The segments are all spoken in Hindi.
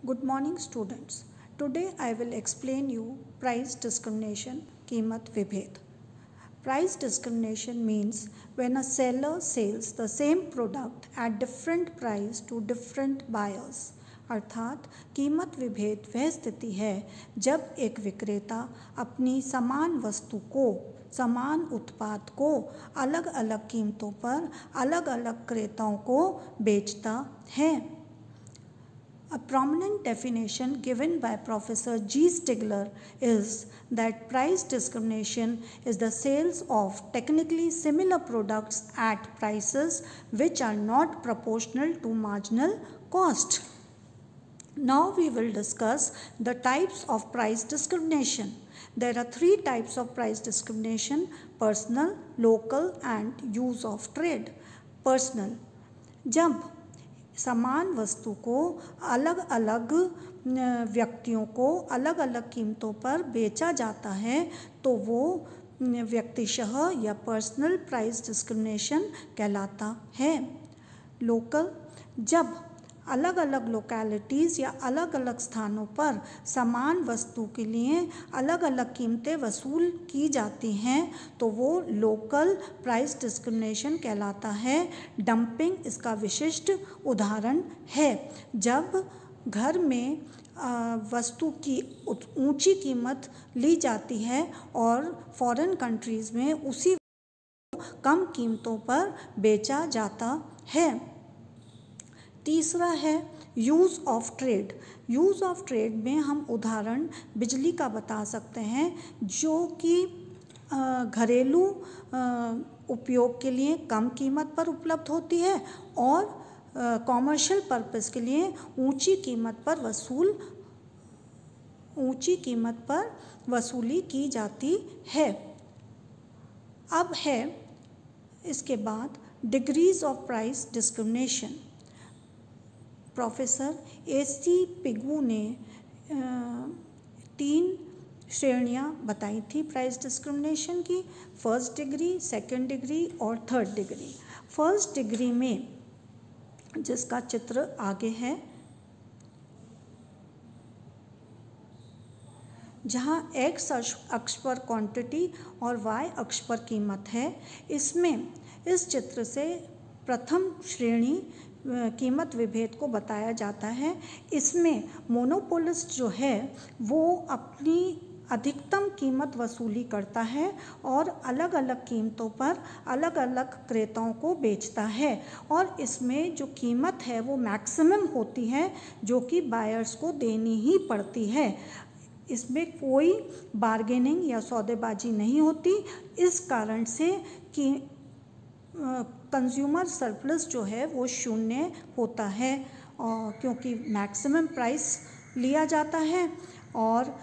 Good morning students. Today I will explain you price discrimination कीमत विभेद. Price discrimination means when a seller sells the same product at different price to different buyers. अर्थात कीमत विभेद वह स्थिति है जब एक विक्रेता अपनी समान वस्तु को समान उत्पाद को अलग अलग कीमतों पर अलग अलग क्रेताओं को बेचता है. A prominent definition given by Professor G. Stigler is that price discrimination is the sales of technically similar products at prices which are not proportional to marginal cost. Now we will discuss the types of price discrimination. There are three types of price discrimination: personal, local and use of trade. Personal, जब समान वस्तु को अलग अलग व्यक्तियों को अलग अलग कीमतों पर बेचा जाता है तो वो व्यक्तिशः या पर्सनल प्राइस डिस्क्रिमिनेशन कहलाता है. लोकल, जब अलग अलग लोकेलिटीज़ या अलग अलग स्थानों पर समान वस्तु के लिए अलग अलग कीमतें वसूल की जाती हैं तो वो लोकल प्राइस डिस्क्रिमिनेशन कहलाता है. डंपिंग इसका विशिष्ट उदाहरण है. जब घर में वस्तु की ऊंची कीमत ली जाती है और फॉरेन कंट्रीज़ में उसी कम कीमतों पर बेचा जाता है. तीसरा है use of trade. Use of trade में हम उदाहरण बिजली का बता सकते हैं जो कि घरेलू उपयोग के लिए कम कीमत पर उपलब्ध होती है और कॉमर्शियल पर्पस के लिए ऊंची कीमत पर वसूली की जाती है. अब है इसके बाद degrees of price discrimination. Professor AC Pigou ने 3 श्रेणियाँ बताई थी प्राइस डिस्क्रिमिनेशन की: फर्स्ट डिग्री, सेकंड डिग्री और थर्ड डिग्री. फर्स्ट डिग्री में जिसका चित्र आगे है, जहाँ X अक्ष पर क्वांटिटी और Y अक्ष पर कीमत है, इसमें इस चित्र से प्रथम श्रेणी कीमत विभेद को बताया जाता है. इसमें मोनोपोलिस्ट जो है वो अपनी अधिकतम कीमत वसूली करता है और अलग अलग कीमतों पर अलग अलग क्रेताओं को बेचता है और इसमें जो कीमत है वो मैक्सिमम होती है जो कि बायर्स को देनी ही पड़ती है. इसमें कोई बार्गेनिंग या सौदेबाजी नहीं होती. इस कारण से कि कंज्यूमर सरप्लस जो है वो शून्य होता है और क्योंकि मैक्सिमम प्राइस लिया जाता है और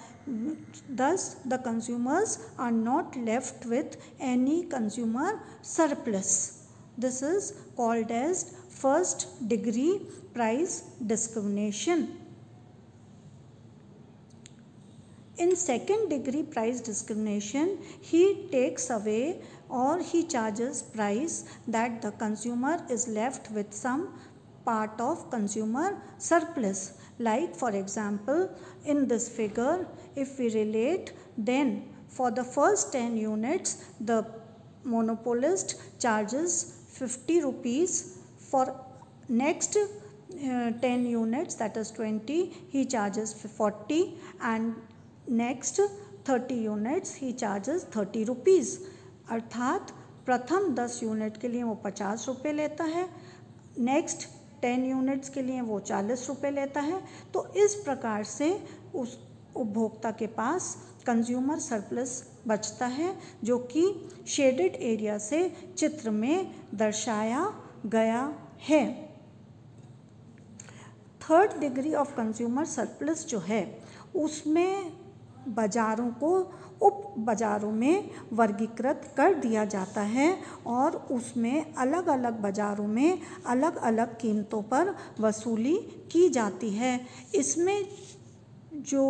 thus the consumers are not left with any consumer surplus. This is called as first degree price discrimination. In second degree price discrimination, he takes away or he charges price that the consumer is left with some part of consumer surplus. Like for example, in this figure, if we relate, then for the first 10 units, the monopolist charges 50 rupees. For next 10 units, that is 20, he charges 40, and next 30 units he charges 30 rupees. अर्थात प्रथम 10 यूनिट के लिए वो 50 रुपये लेता है, नेक्स्ट 10 यूनिट्स के लिए वो 40 रुपये लेता है. तो इस प्रकार से उस उपभोक्ता के पास कंज्यूमर सरप्लस बचता है जो कि शेडेड एरिया से चित्र में दर्शाया गया है. Third degree of consumer surplus जो है उसमें बाज़ारों को उप बाज़ारों में वर्गीकृत कर दिया जाता है और उसमें अलग अलग बाज़ारों में अलग अलग कीमतों पर वसूली की जाती है. इसमें जो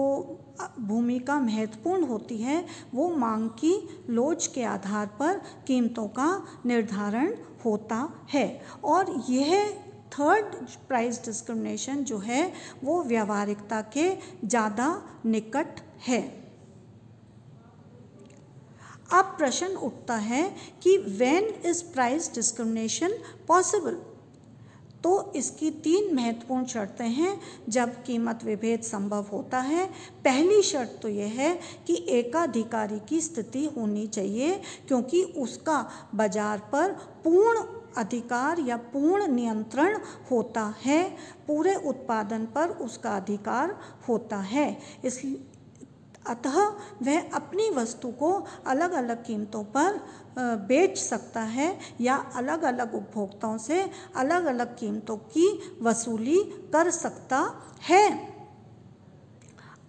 भूमिका महत्वपूर्ण होती है वो मांग की लोच के आधार पर कीमतों का निर्धारण होता है और यह थर्ड प्राइस डिस्क्रिमिनेशन जो है वो व्यावहारिकता के ज़्यादा निकट है। अब प्रश्न उठता है कि when is price discrimination possible. तो इसकी 3 महत्वपूर्ण शर्तें हैं जब कीमत विभेद संभव होता है। पहली शर्त तो यह है कि एकाधिकारी की स्थिति होनी चाहिए, क्योंकि उसका बाजार पर पूर्ण अधिकार या पूर्ण नियंत्रण होता है, पूरे उत्पादन पर उसका अधिकार होता है। इसलिए अतः वह अपनी वस्तु को अलग अलग कीमतों पर बेच सकता है या अलग अलग उपभोक्ताओं से अलग अलग कीमतों की वसूली कर सकता है।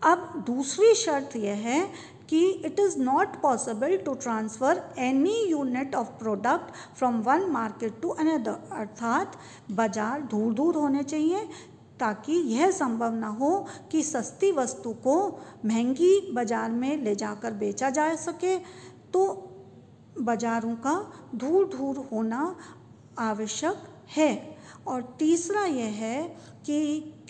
अब दूसरी शर्त यह है कि it is not possible to transfer any unit of product from one market to another, अर्थात बाजार दूर दूर होने चाहिए ताकि यह संभव ना हो कि सस्ती वस्तु को महंगी बाजार में ले जाकर बेचा जा सके। तो बाज़ारों का दूर दूर होना आवश्यक है। और तीसरा यह है कि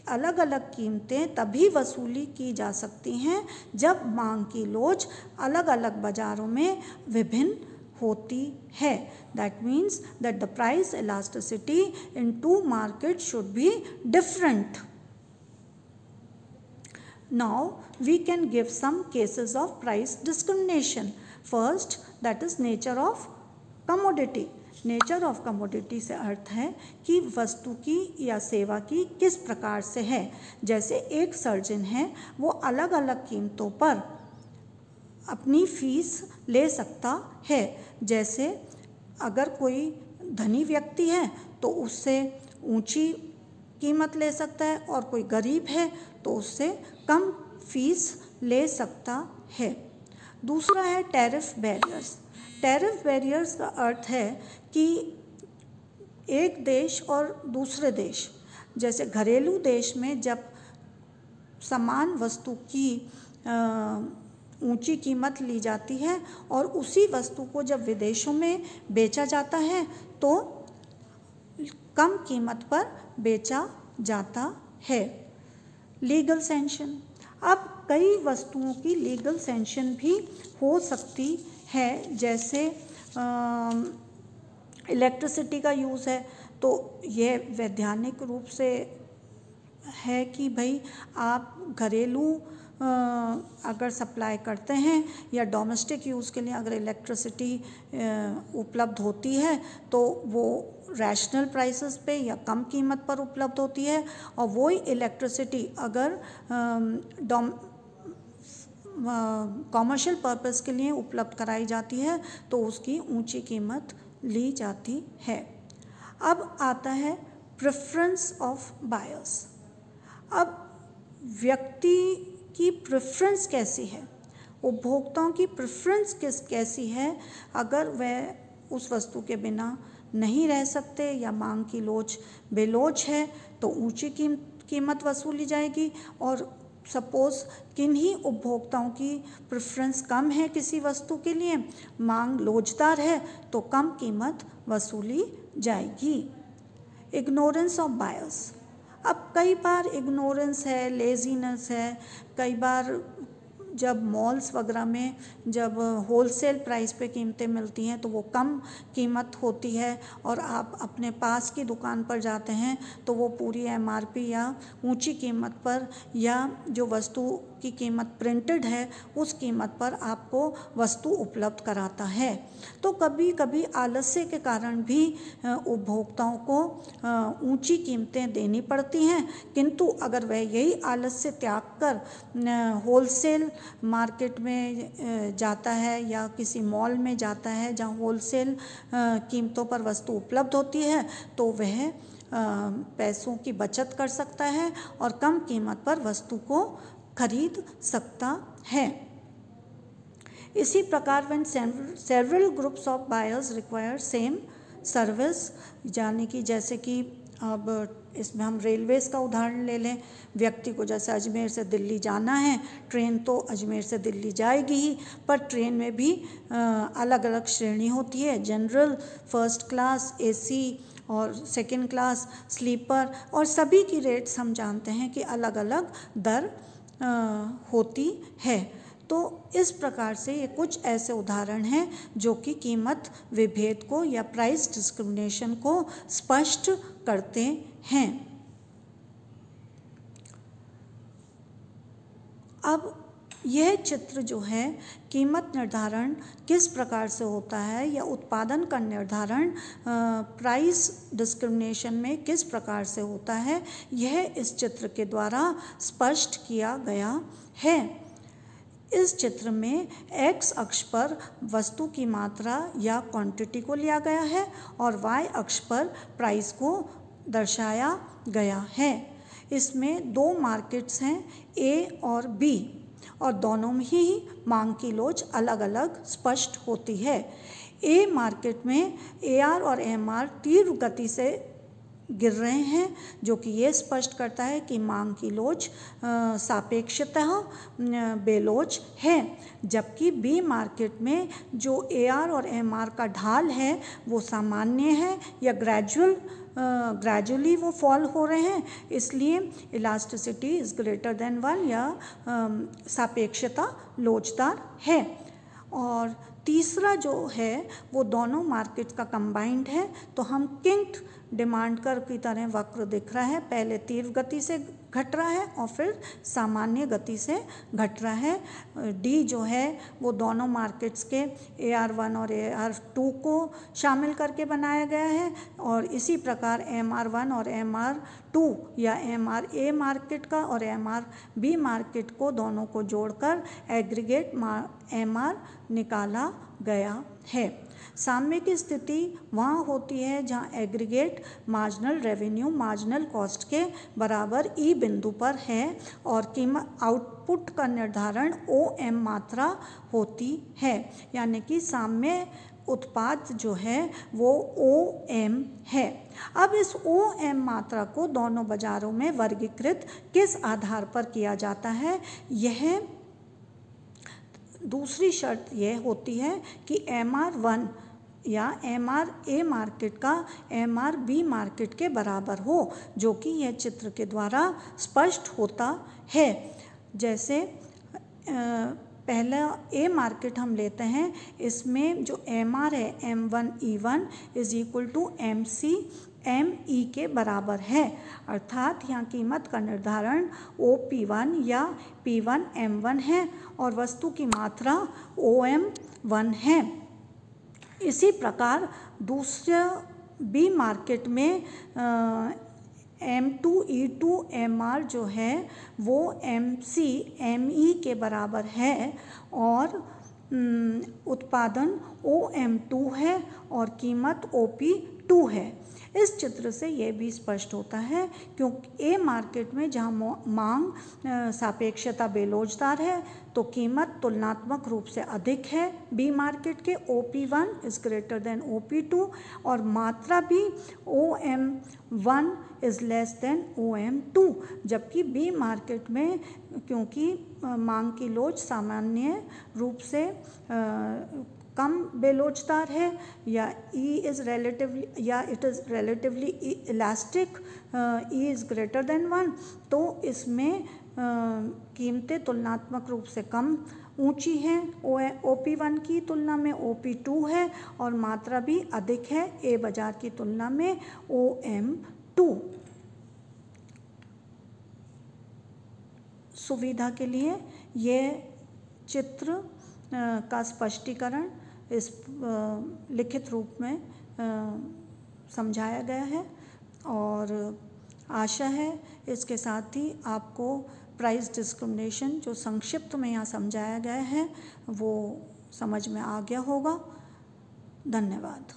अलग अलग कीमतें तभी वसूली की जा सकती हैं जब मांग की लोच अलग अलग बाज़ारों में विभिन्न होती है। That means that the price elasticity in two markets should be different. Now we can give some cases of price discrimination. First, that is nature of commodity. Nature of commodity से अर्थ है कि वस्तु की या सेवा की किस प्रकार से है। जैसे एक सर्जन है वो अलग अलग कीमतों पर अपनी फीस ले सकता है। जैसे अगर कोई धनी व्यक्ति है तो उससे ऊंची कीमत ले सकता है और कोई गरीब है तो उससे कम फीस ले सकता है। दूसरा है टैरिफ बैरियर्स। टैरिफ बैरियर्स का अर्थ है कि एक देश और दूसरे देश, जैसे घरेलू देश में जब समान वस्तु की ऊंची कीमत ली जाती है और उसी वस्तु को जब विदेशों में बेचा जाता है तो कम कीमत पर बेचा जाता है। Legal sanction. अब कई वस्तुओं की लीगल सैंक्शन भी हो सकती है, जैसे इलेक्ट्रिसिटी का यूज़ है तो यह वैधानिक रूप से है कि भाई आप घरेलू अगर सप्लाई करते हैं या डोमेस्टिक यूज़ के लिए अगर इलेक्ट्रिसिटी उपलब्ध होती है तो वो रैशनल प्राइसेस पे या कम कीमत पर उपलब्ध होती है, और वही इलेक्ट्रिसिटी अगर कॉमर्शियल पर्पस के लिए उपलब्ध कराई जाती है तो उसकी ऊंची कीमत ली जाती है। अब आता है प्रेफरेंस ऑफ बायर्स। अब व्यक्ति की प्रेफरेंस कैसी है, उपभोक्ताओं की प्रेफरेंस कैसी है। अगर वह उस वस्तु के बिना नहीं रह सकते या मांग की लोच बेलोच है तो ऊंची कीमत वसूली जाएगी, और सपोज़ किन्हीं उपभोक्ताओं की प्रेफरेंस कम है किसी वस्तु के लिए, मांग लोचदार है तो कम कीमत वसूली जाएगी। Ignorance of buyers. अब कई बार इग्नोरेंस है, लेजीनेस है। कई बार जब मॉल्स वगैरह में जब होलसेल प्राइस पे कीमतें मिलती हैं तो वो कम कीमत होती है, और आप अपने पास की दुकान पर जाते हैं तो वो पूरी एमआरपी या ऊंची कीमत पर या जो वस्तु की कीमत प्रिंटेड है उस कीमत पर आपको वस्तु उपलब्ध कराता है। तो कभी कभी आलस्य के कारण भी उपभोक्ताओं को ऊंची कीमतें देनी पड़ती हैं, किंतु अगर वह यही आलस्य त्याग कर होलसेल मार्केट में जाता है या किसी मॉल में जाता है जहाँ होलसेल कीमतों पर वस्तु उपलब्ध होती है तो वह पैसों की बचत कर सकता है और कम कीमत पर वस्तु को खरीद सकता है। इसी प्रकार when several groups of buyers require same service, यानी कि जैसे कि अब इसमें हम रेलवेज का उदाहरण ले लें। व्यक्ति को जैसे अजमेर से दिल्ली जाना है, ट्रेन तो अजमेर से दिल्ली जाएगी ही, पर ट्रेन में भी अलग अलग श्रेणी होती है, जनरल, फर्स्ट क्लास, एसी और सेकंड क्लास, स्लीपर और सभी की रेट्स हम जानते हैं कि अलग अलग दर होती है। तो इस प्रकार से ये कुछ ऐसे उदाहरण हैं जो कि कीमत विभेद को या प्राइस डिस्क्रिमिनेशन को स्पष्ट करते हैं। अब यह चित्र जो है कीमत निर्धारण किस प्रकार से होता है या उत्पादन का निर्धारण प्राइस डिस्क्रिमिनेशन में किस प्रकार से होता है, यह इस चित्र के द्वारा स्पष्ट किया गया है। इस चित्र में x अक्ष पर वस्तु की मात्रा या क्वांटिटी को लिया गया है और y अक्ष पर प्राइस को दर्शाया गया है। इसमें दो मार्केट्स हैं A और B और दोनों में ही मांग की लोच अलग अलग स्पष्ट होती है। A मार्केट में AR और MR तीव्र गति से गिर रहे हैं, जो कि ये स्पष्ट करता है कि मांग की लोच सापेक्षतः बेलोच है। जबकि बी मार्केट में जो AR और MR का ढाल है वो सामान्य है या ग्रेजुअली वो फॉल हो रहे हैं, इसलिए इलास्टिसिटी इज ग्रेटर देन 1 या सापेक्षता लोचदार है। और तीसरा जो है वो दोनों मार्केट का कंबाइंड है, तो हम किंक्ड डिमांड कर्व की तरह वक्र दिख रहा है, पहले तीव्र गति से घट रहा है और फिर सामान्य गति से घट रहा है। डी जो है वो दोनों मार्केट्स के AR1 और AR2 को शामिल करके बनाया गया है और इसी प्रकार MR1 और MR2 या MRA मार्केट का और MRB मार्केट को दोनों को जोड़कर एग्रीगेट MR निकाला गया है। साम्य की स्थिति वहाँ होती है जहाँ aggregate marginal revenue marginal cost के बराबर ई बिंदु पर है और कीमत आउटपुट का निर्धारण OM मात्रा होती है, यानी कि साम्य उत्पाद जो है वो OM है। अब इस OM मात्रा को दोनों बाजारों में वर्गीकृत किस आधार पर किया जाता है, यह दूसरी शर्त यह होती है कि MR1 या MRA मार्केट का MRB मार्केट के बराबर हो, जो कि यह चित्र के द्वारा स्पष्ट होता है। जैसे पहला A मार्केट हम लेते हैं, इसमें जो MR है M1E1 is equal to MC ME के बराबर है, अर्थात यहाँ कीमत का निर्धारण OP1 या P1 M1 है और वस्तु की मात्रा OM1 है। इसी प्रकार दूसरा B मार्केट में M2E2 MR जो है वो MC ME के बराबर है और उत्पादन OM2 है और कीमत OP2 है। इस चित्र से ये भी स्पष्ट होता है क्योंकि A मार्केट में जहाँ मांग सापेक्षता बेलोचदार है तो कीमत तुलनात्मक रूप से अधिक है B मार्केट के OP1 is greater than OP2 और मात्रा भी OM1 is less than OM2, जबकि B मार्केट में क्योंकि मांग की लोच सामान्य रूप से कम बेलोचदार है या E इज़ रिलेटिवली या it is relatively elastic, E is greater than 1, तो इसमें कीमतें तुलनात्मक रूप से कम ऊंची हैं OP1 की तुलना में OP2 है और मात्रा भी अधिक है A बाजार की तुलना में OM2। सुविधा के लिए ये चित्र का स्पष्टीकरण इस लिखित रूप में समझाया गया है और आशा है इसके साथ ही आपको प्राइस डिस्क्रिमिनेशन जो संक्षिप्त में यहाँ समझाया गया है वो समझ में आ गया होगा। धन्यवाद।